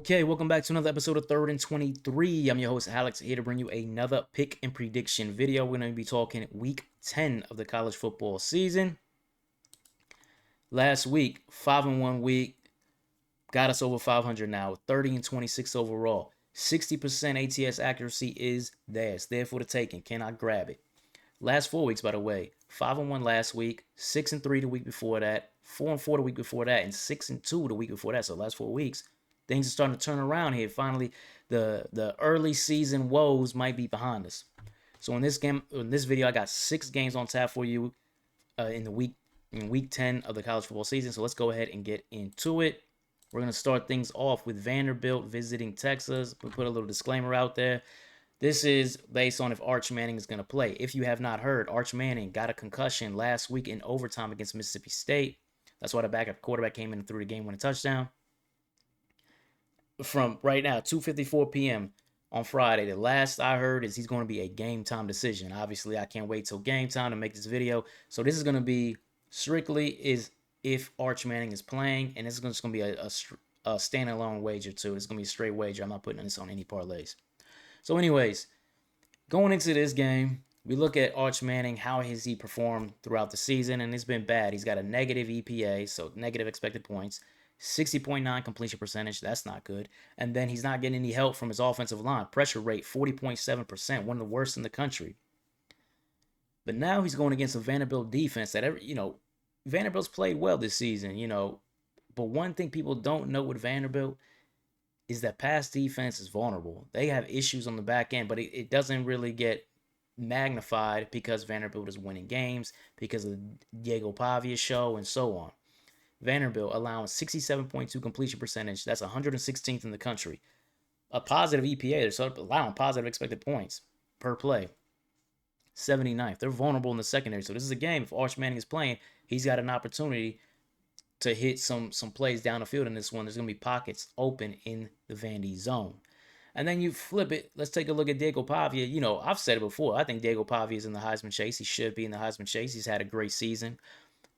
Okay, welcome back to another episode of Third and 23. I'm your host, Alex, here to bring you another pick and prediction video. We're going to be talking week 10 of the college football season. Last week, 5-1 week, got us over 500 now, 30 and 26 overall. 60% ATS accuracy is there. It's there for the taking. Cannot grab it. Last 4 weeks, by the way, 5-1 last week, 6-3 the week before that, 4-4 the week before that, and 6-2 the week before that. So last 4 weeks, things are starting to turn around here. Finally, the early season woes might be behind us. So in this video, I got 6 games on tap for you in week 10 of the college football season. So let's go ahead and get into it. We're gonna start things off with Vanderbilt visiting Texas. We put a little disclaimer out there. This is based on if Arch Manning is going to play. If you have not heard, Arch Manning got a concussion last week in overtime against Mississippi State. That's why the backup quarterback came in and threw the game-winning touchdown. From right now, 2:54 p.m. on Friday, the last I heard is he's going to be a game-time decision. Obviously, I can't wait till game time to make this video. So this is going to be strictly is if Arch Manning is playing, and this is just going to be a standalone wager too. It's going to be a straight wager. I'm not putting this on any parlays. So anyways, going into this game, we look at Arch Manning, how has he performed throughout the season, and it's been bad. He's got a negative EPA, so negative expected points, 60.9 completion percentage, that's not good. And then he's not getting any help from his offensive line. Pressure rate, 40.7%, one of the worst in the country. But now he's going against a Vanderbilt defense that, Vanderbilt's played well this season, But one thing people don't know with Vanderbilt is that pass defense is vulnerable. They have issues on the back end, but it doesn't really get magnified because Vanderbilt is winning games, because of Diego Pavia's show, and so on. Vanderbilt allowing 67.2 completion percentage. That's 116th in the country. A positive EPA. They're allowing positive expected points per play. 79th. They're vulnerable in the secondary. So this is a game. If Arch Manning is playing, he's got an opportunity to hit some plays down the field in this one. There's going to be pockets open in the Vandy zone. And then you flip it. Let's take a look at Diego Pavia. I've said it before. I think Diego Pavia is in the Heisman chase. He should be in the Heisman chase. He's had a great season.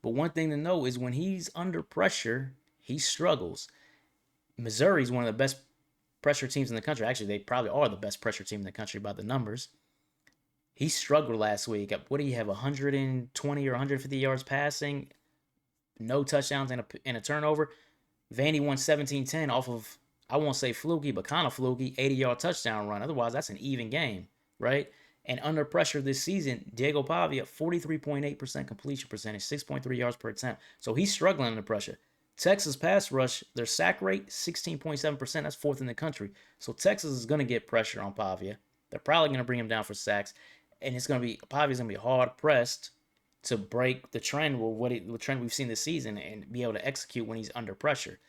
But one thing to know is when he's under pressure, he struggles. Missouri is one of the best pressure teams in the country. Actually, they probably are the best pressure team in the country by the numbers. He struggled last week. What do you have, 120 or 150 yards passing? No touchdowns and a turnover. Vandy won 17-10 off of, I won't say fluky, but kind of fluky, 80-yard touchdown run. Otherwise, that's an even game, right? And under pressure this season, Diego Pavia, 43.8% completion percentage, 6.3 yards per attempt. So he's struggling under pressure. Texas pass rush, their sack rate, 16.7%. That's 4th in the country. So Texas is going to get pressure on Pavia. They're probably going to bring him down for sacks. And Pavia's going to be hard pressed to break the trend or the trend we've seen this season and be able to execute when he's under pressure.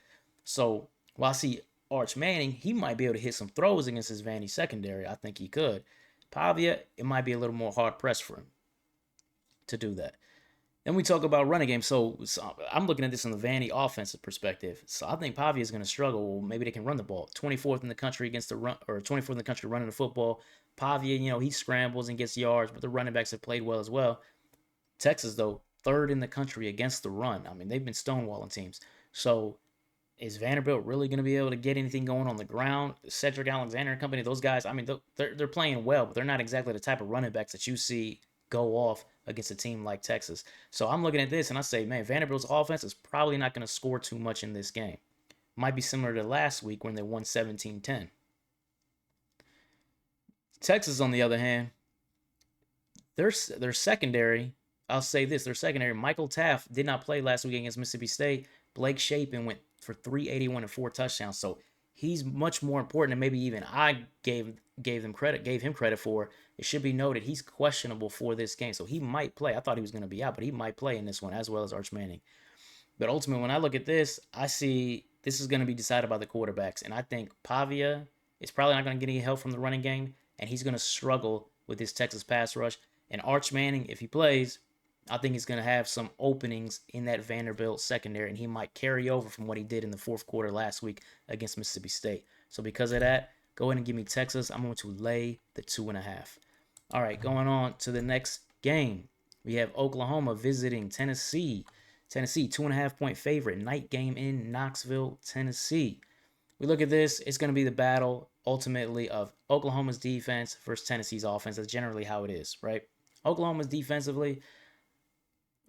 So while I see Arch Manning, he might be able to hit some throws against his Vandy secondary. I think he could. Pavia, it might be a little more hard pressed for him to do that. Then we talk about running game. So I'm looking at this from the Vandy offensive perspective. So I think Pavia is going to struggle. Well, maybe they can run the ball. 24th in the country against the run, or 24th in the country running the football. Pavia, he scrambles and gets yards, but the running backs have played well as well. Texas, though, 3rd in the country against the run. I mean, they've been stonewalling teams. So is Vanderbilt really going to be able to get anything going on the ground? Cedric Alexander and company, those guys, I mean, they're playing well, but they're not exactly the type of running backs that you see go off against a team like Texas. So I'm looking at this and I say, man, Vanderbilt's offense is probably not going to score too much in this game. Might be similar to last week when they won 17-10. Texas, on the other hand, their secondary, I'll say this, their secondary, Michael Taft did not play last week against Mississippi State. Blake Shapen went for 381 and 4 touchdowns. So he's much more important than maybe even I gave him credit for. It should be noted he's questionable for this game. So he might play. I thought he was going to be out, but he might play in this one as well as Arch Manning. But ultimately, when I look at this, I see this is going to be decided by the quarterbacks. And I think Pavia is probably not going to get any help from the running game, and he's going to struggle with his Texas pass rush. And Arch Manning, if he plays, I think he's going to have some openings in that Vanderbilt secondary, and he might carry over from what he did in the 4th quarter last week against Mississippi State. So because of that, go ahead and give me Texas. I'm going to lay the 2.5. All right, going on to the next game. We have Oklahoma visiting Tennessee. Tennessee, 2.5-point favorite. Night game in Knoxville, Tennessee. We look at this, it's going to be the battle ultimately of Oklahoma's defense versus Tennessee's offense. That's generally how it is, right? Oklahoma's defensively,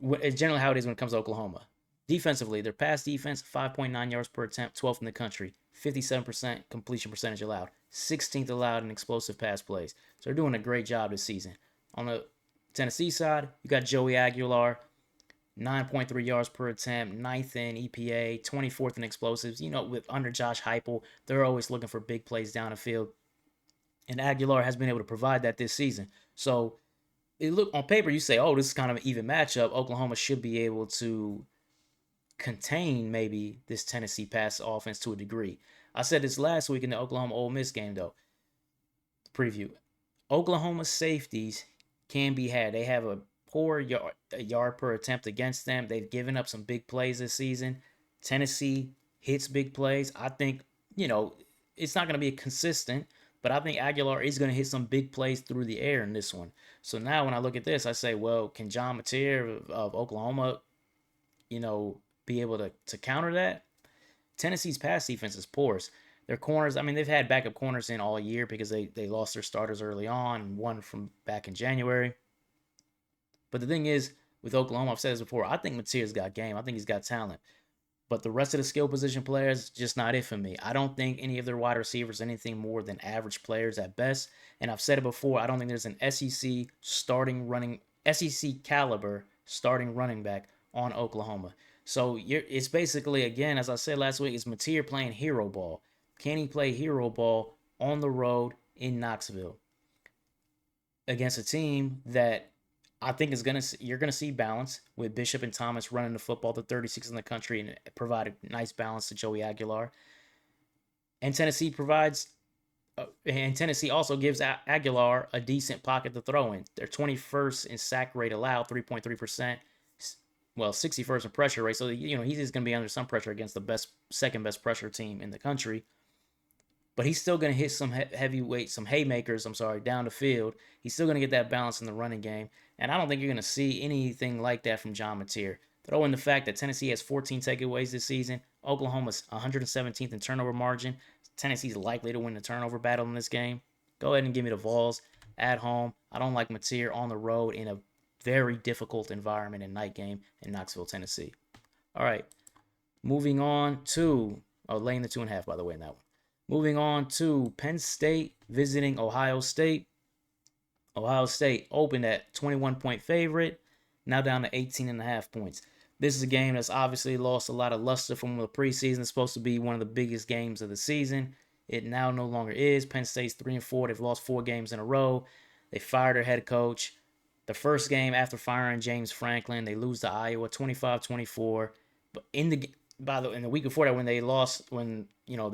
it's generally how it is when it comes to Oklahoma. Defensively, their pass defense, 5.9 yards per attempt, 12th in the country, 57% completion percentage allowed, 16th allowed in explosive pass plays. So they're doing a great job this season. On the Tennessee side, you got Joey Aguilar, 9.3 yards per attempt, ninth in EPA, 24th in explosives. You know, with under Josh Heupel, they're always looking for big plays down the field. And Aguilar has been able to provide that this season. So it look on paper, you say, oh, this is kind of an even matchup. Oklahoma should be able to contain maybe this Tennessee pass offense to a degree. I said this last week in the Oklahoma Ole Miss game, though. Preview. Oklahoma safeties can be had. They have a poor yard per attempt against them. They've given up some big plays this season. Tennessee hits big plays. I think, it's not going to be consistent, but I think Aguilar is going to hit some big plays through the air in this one. So now when I look at this, I say, well, can John Mateer of Oklahoma, be able to counter that? Tennessee's pass defense is porous. Their corners, I mean, they've had backup corners in all year because they lost their starters early on and one from back in January. But the thing is, with Oklahoma, I've said this before, I think Mateer's got game. I think he's got talent. But the rest of the skill position players, just not it for me. I don't think any of their wide receivers are anything more than average players at best. And I've said it before, I don't think there's an SEC caliber starting running back on Oklahoma. So it's basically, again, as I said last week, it's Mateer playing hero ball. Can he play hero ball on the road in Knoxville against a team that I think you're gonna see balance with Bishop and Thomas running the football to 36 in the country and provide a nice balance to Joey Aguilar. And Tennessee also gives Aguilar a decent pocket to throw in. They're 21st in sack rate allowed, 3.3%. Well, 61st in pressure rate. So he's just gonna be under some pressure against the second best pressure team in the country. But he's still going to hit some some haymakers, down the field. He's still going to get that balance in the running game. And I don't think you're going to see anything like that from John Mateer. Throw in the fact that Tennessee has 14 takeaways this season. Oklahoma's 117th in turnover margin. Tennessee's likely to win the turnover battle in this game. Go ahead and give me the Vols at home. I don't like Mateer on the road in a very difficult environment and night game in Knoxville, Tennessee. All right. Moving on to, laying the 2.5, by the way, in that one. Moving on to Penn State visiting Ohio State. Ohio State opened at 21-point favorite, now down to 18.5 points. This is a game that's obviously lost a lot of luster from the preseason. It's supposed to be one of the biggest games of the season. It now no longer is. Penn State's 3-4. They've lost 4 games in a row. They fired their head coach. The first game after firing James Franklin, they lose to Iowa 25-24. But in the week before that, when they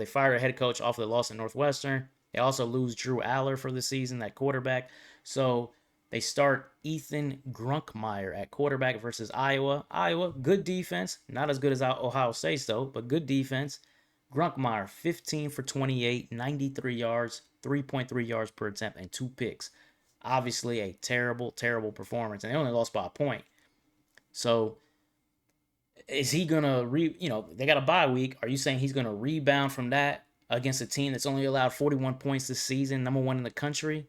fired their head coach off of the loss in Northwestern, they also lose Drew Aller for the season, that quarterback. So they start Ethan Grunkmeyer at quarterback versus Iowa. Iowa, good defense, not as good as Ohio State though, but good defense. Grunkmeyer, 15 for 28, 93 yards, 3.3 yards per attempt, and 2 picks. Obviously, a terrible, terrible performance, and they only lost by a point. So is he gonna they got a bye week? Are you saying he's gonna rebound from that against a team that's only allowed 41 points this season, number 1 in the country?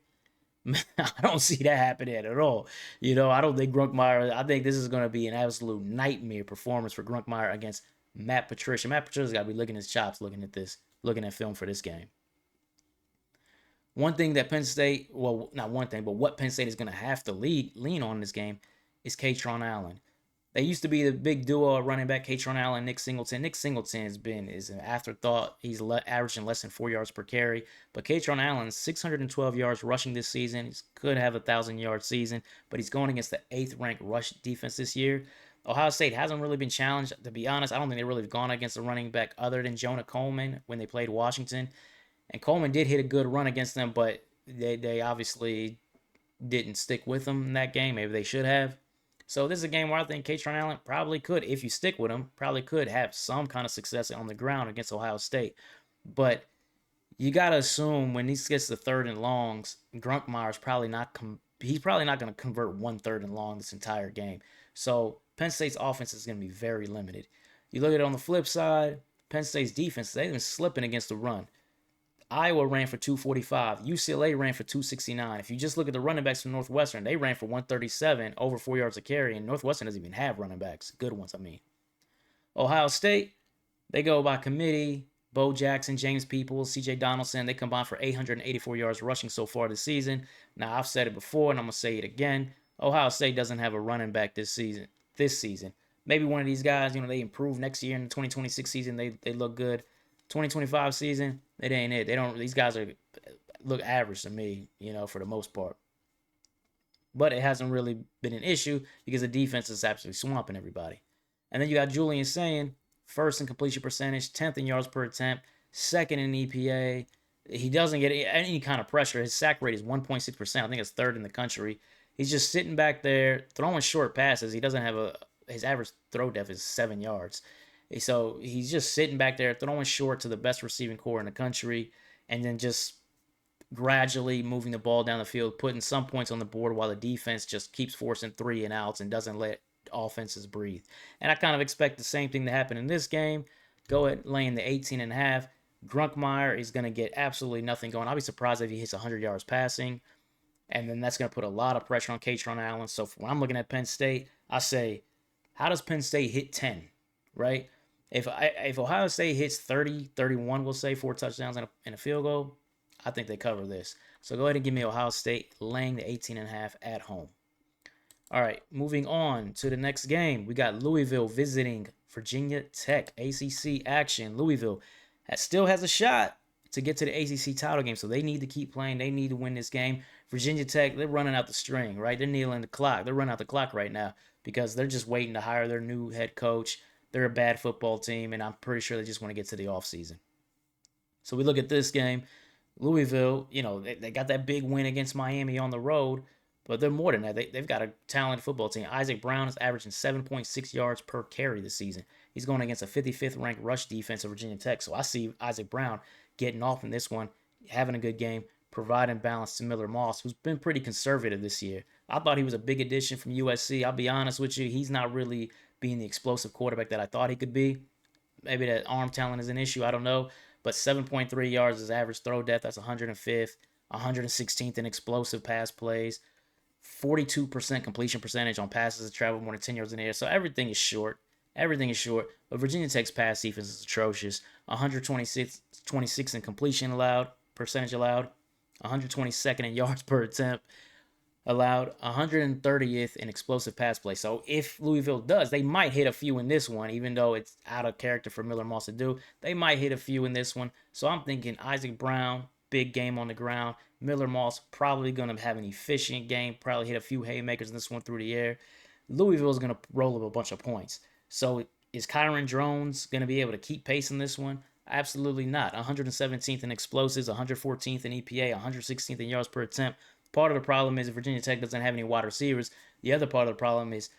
I don't see that happening at all. I don't think Grunkmeyer. I think this is gonna be an absolute nightmare performance for Grunkmeyer against Matt Patricia. Matt Patricia's got to be licking his chops looking at film for this game. One thing that Penn State, well, not one thing, but what Penn State is going to have to lean on in this game is Katron Allen. They used to be the big duo of running back, Katron Allen, Nick Singleton. Nick Singleton is an afterthought. He's averaging less than 4 yards per carry. But Katron Allen, 612 yards rushing this season. He could have a 1,000-yard season, but he's going against the 8th-ranked rush defense this year. Ohio State hasn't really been challenged. To be honest, I don't think they really have gone against a running back other than Jonah Coleman when they played Washington. And Coleman did hit a good run against them, but they obviously didn't stick with them in that game. Maybe they should have. So this is a game where I think Katron Allen probably could, if you stick with him, probably could have some kind of success on the ground against Ohio State. But you got to assume when he gets to 3rd and longs, Grunkmeyer's probably not he's probably not going to convert 1 3rd and long this entire game. So Penn State's offense is going to be very limited. You look at it on the flip side, Penn State's defense, they've been slipping against the run. Iowa ran for 245. UCLA ran for 269. If you just look at the running backs from Northwestern, they ran for 137, over 4 yards a carry, and Northwestern doesn't even have running backs. Good ones, I mean. Ohio State, they go by committee. Bo Jackson, James Peoples, C.J. Donaldson, they combined for 884 yards rushing so far this season. Now, I've said it before, and I'm going to say it again. Ohio State doesn't have a running back this season. Maybe one of these guys, they improve next year in the 2026 season. They look good. 2025 season, it ain't it. These guys look average to me, for the most part. But it hasn't really been an issue because the defense is absolutely swamping everybody. And then you got Julian saying, first in completion percentage, 10th in yards per attempt, second in EPA. He doesn't get any kind of pressure. His sack rate is 1.6%. I think it's third in the country. He's just sitting back there throwing short passes. He doesn't have his average throw depth is 7 yards. So he's just sitting back there throwing short to the best receiving core in the country, and then just gradually moving the ball down the field, putting some points on the board while the defense just keeps forcing 3 and outs and doesn't let offenses breathe. And I kind of expect the same thing to happen in this game. Go ahead, laying the 18.5. Grunkmeyer is going to get absolutely nothing going. I'll be surprised if he hits 100 yards passing. And then that's going to put a lot of pressure on Katron Allen. So when I'm looking at Penn State, I say, how does Penn State hit 10, right? If Ohio State hits 30, 31, we'll say, 4 touchdowns and a field goal, I think they cover this. So go ahead and give me Ohio State laying the 18.5 at home. All right, moving on to the next game. We got Louisville visiting Virginia Tech. ACC action. Louisville still has a shot to get to the ACC title game, so they need to keep playing. They need to win this game. Virginia Tech, they're running out the string, right? They're kneeling the clock. They're running out the clock right now because they're just waiting to hire their new head coach. They're a bad football team, and I'm pretty sure they just want to get to the offseason. So we look at this game. Louisville, they got that big win against Miami on the road, but they're more than that. They've got a talented football team. Isaac Brown is averaging 7.6 yards per carry this season. He's going against a 55th ranked rush defense of Virginia Tech. So I see Isaac Brown getting off in this one, having a good game, providing balance to Miller Moss, who's been pretty conservative this year. I thought he was a big addition from USC. I'll be honest with you. He's not really being the explosive quarterback that I thought he could be. Maybe that arm talent is an issue. I don't know. But 7.3 yards is average throw depth. That's 105th, 116th in explosive pass plays, 42% completion percentage on passes that travel more than 10 yards in the air. So everything is short. But Virginia Tech's pass defense is atrocious. 126 in completion percentage allowed, 122nd in yards per attempt allowed, 130th in explosive pass play. So if Louisville does, they might hit a few in this one, even though it's out of character for Miller Moss to do. They might hit a few in this one. So I'm thinking Isaac Brown, big game on the ground. Miller Moss probably going to have an efficient game, probably hit a few haymakers in this one through the air. Louisville's going to roll up a bunch of points. So is Kyron Drones going to be able to keep pace in this one? Absolutely not. 117th in explosives, 114th in EPA, 116th in yards per attempt. Part of the problem is Virginia Tech doesn't have any wide receivers. The other part of the problem is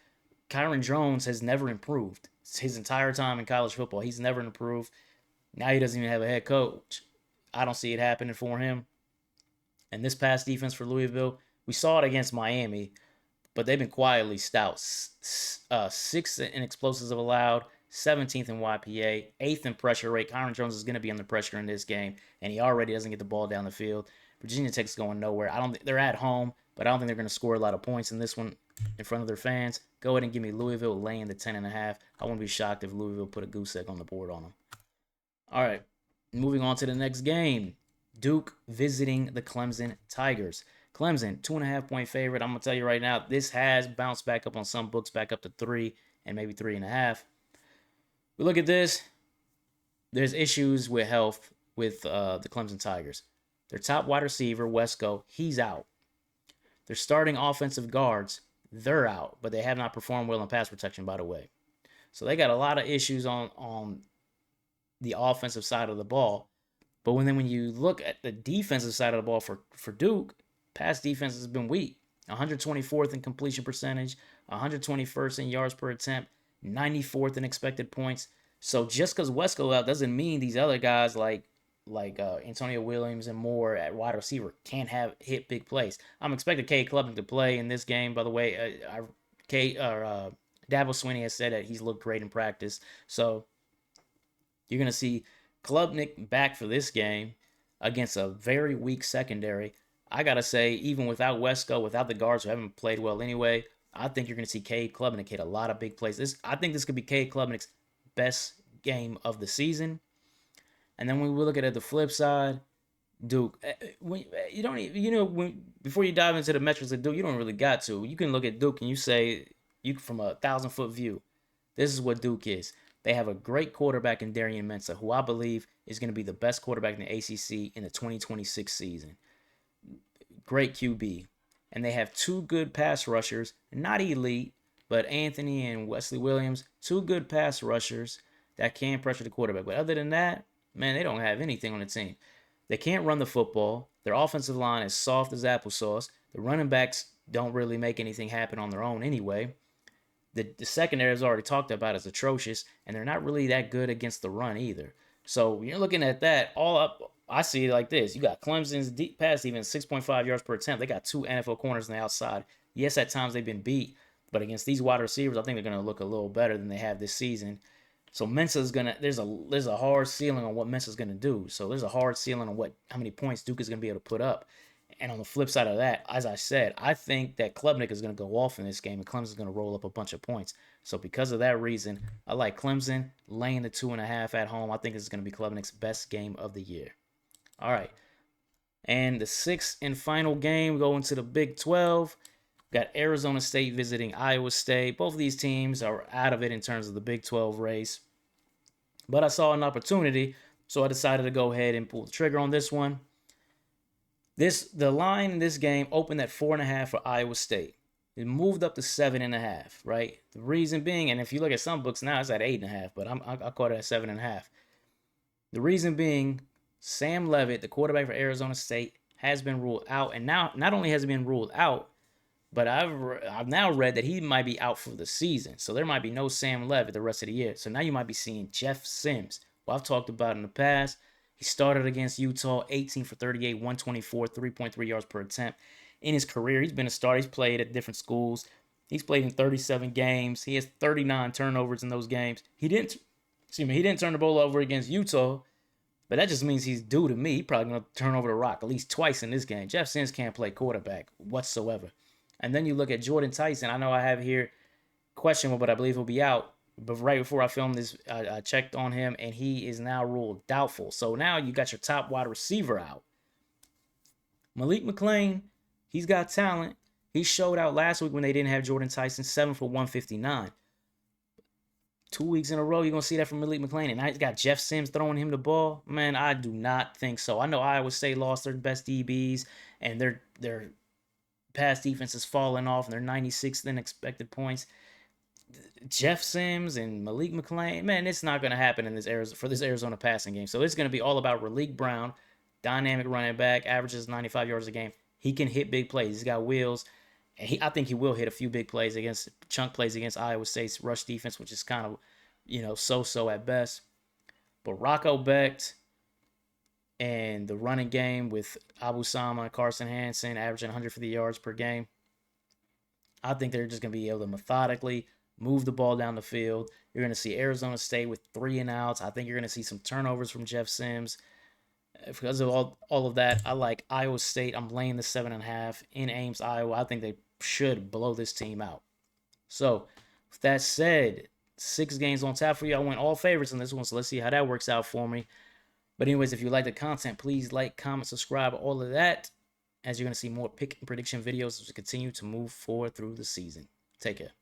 Kyron Drones has never improved. His entire time in college football, he's never improved. Now he doesn't even have a head coach. I don't see it happening for him. And this pass defense for Louisville, we saw it against Miami, but they've been quietly stout. 6th in explosives allowed, 17th in YPA, 8th in pressure rate. Kyron Drones is going to be under pressure in this game, and he already doesn't get the ball down the field. Virginia Tech's going nowhere. They're at home, but I don't think they're going to score a lot of points in this one in front of their fans. Go ahead and give me Louisville laying the 10.5. I wouldn't be shocked if Louisville put a goose egg on the board on them. All right, moving on to the next game. Duke visiting the Clemson Tigers. Clemson, 2.5-point favorite. I'm going to tell you right now, this has bounced back up on some books, back up to 3 and maybe 3.5. We look at this. There's issues with health with the Clemson Tigers. Their top wide receiver, Wesco, he's out. Their starting offensive guards, they're out, but they have not performed well in pass protection, by the way. So they got a lot of issues on the offensive side of the ball. But when you look at the defensive side of the ball for Duke, pass defense has been weak. 124th in completion percentage, 121st in yards per attempt, 94th in expected points. So just because Wesco out doesn't mean these other guys like Antonio Williams and Moore at wide receiver can't hit big plays. I'm expecting Cade Klubnik to play in this game. By the way, Dabo Swinney has said that he's looked great in practice. So You're going to see Klubnik back for this game against a very weak secondary. I got to say, even without Wesco, without the guards who haven't played well anyway, I think you're going to see Cade Klubnik hit a lot of big plays. I think this could be Cade Klubnik's best game of the season. And then when we look at the flip side, Duke, you don't even, before you dive into the metrics of Duke, you don't really got to. You can look at Duke and you say, from a 1,000-foot view, this is what Duke is. They have a great quarterback in Darian Mensah, who I believe is going to be the best quarterback in the ACC in the 2026 season. Great QB. And they have two good pass rushers, not elite, but Anthony and Wesley Williams, two good pass rushers that can pressure the quarterback. But other than that, man, they don't have anything on the team. They can't run the football. Their offensive line is soft as applesauce. The running backs don't really make anything happen on their own anyway. The secondary, as already talked about, is atrocious, and they're not really that good against the run either. So when you're looking at that, all up, I see it like this. You got Clemson's deep pass, even 6.5 yards per attempt. They got two NFL corners on the outside. Yes, at times they've been beat, but against these wide receivers, I think they're going to look a little better than they have this season. So Mensa's there's a hard ceiling on what Mensa's gonna do. So there's a hard ceiling on how many points Duke is gonna be able to put up. And on the flip side of that, as I said, I think that Klubnik is gonna go off in this game, and Clemson's gonna roll up a bunch of points. So because of that reason, I like Clemson laying the 2.5 at home. I think this is gonna be Klubnik's best game of the year. All right, and the sixth and final game, going to the Big 12. Got Arizona State visiting Iowa State. Both of these teams are out of it in terms of the Big 12 race. But I saw an opportunity, so I decided to go ahead and pull the trigger on this one. The line in this game opened at 4.5 for Iowa State. It moved up to 7.5, right? The reason being, and if you look at some books now, it's at 8.5, but I caught it at 7.5. The reason being, Sam Leavitt, the quarterback for Arizona State, has been ruled out, and now not only has he been ruled out, but I've now read that he might be out for the season. So there might be no Sam Leavitt the rest of the year. So now you might be seeing Jeff Sims, who I've talked about in the past. He started against Utah, 18 for 38, 124, 3.3 yards per attempt. In his career, he's been a starter. He's played at different schools. He's played in 37 games. He has 39 turnovers in those games. He didn't turn the ball over against Utah, but that just means he's due to me. He's probably going to turn over the rock at least twice in this game. Jeff Sims can't play quarterback whatsoever. And then you look at Jordan Tyson. I know I have here questionable, but I believe he'll be out. But right before I filmed this, I checked on him, and he is now ruled doubtful. So now you got your top wide receiver out. Malik McClain, he's got talent. He showed out last week when they didn't have Jordan Tyson, 7 for 159. 2 weeks in a row, you're going to see that from Malik McClain. And I got Jeff Sims throwing him the ball. Man, I do not think so. I know Iowa State lost their best DBs, and their pass defense is falling off, and they're 96th in expected points. Jeff Sims and Malik McClain, man, it's not going to happen in this Arizona passing game. So it's going to be all about Raleek Brown, dynamic running back, averages 95 yards a game. He can hit big plays. He's got wheels. And I think he will hit a few big plays chunk plays against Iowa State's rush defense, which is kind of, so-so at best. But Rocco Becht and the running game with Abu Sama, Carson Hansen, averaging 150 yards per game, I think they're just going to be able to methodically move the ball down the field. You're going to see Arizona State with 3 and outs. I think you're going to see some turnovers from Jeff Sims. Because of all of that, I like Iowa State. I'm laying the 7.5 in Ames, Iowa. I think they should blow this team out. So, with that said, 6 games on tap for you. I went all favorites in this one, so let's see how that works out for me. But anyways, if you like the content, please like, comment, subscribe, all of that, as you're going to see more pick and prediction videos as we continue to move forward through the season. Take care.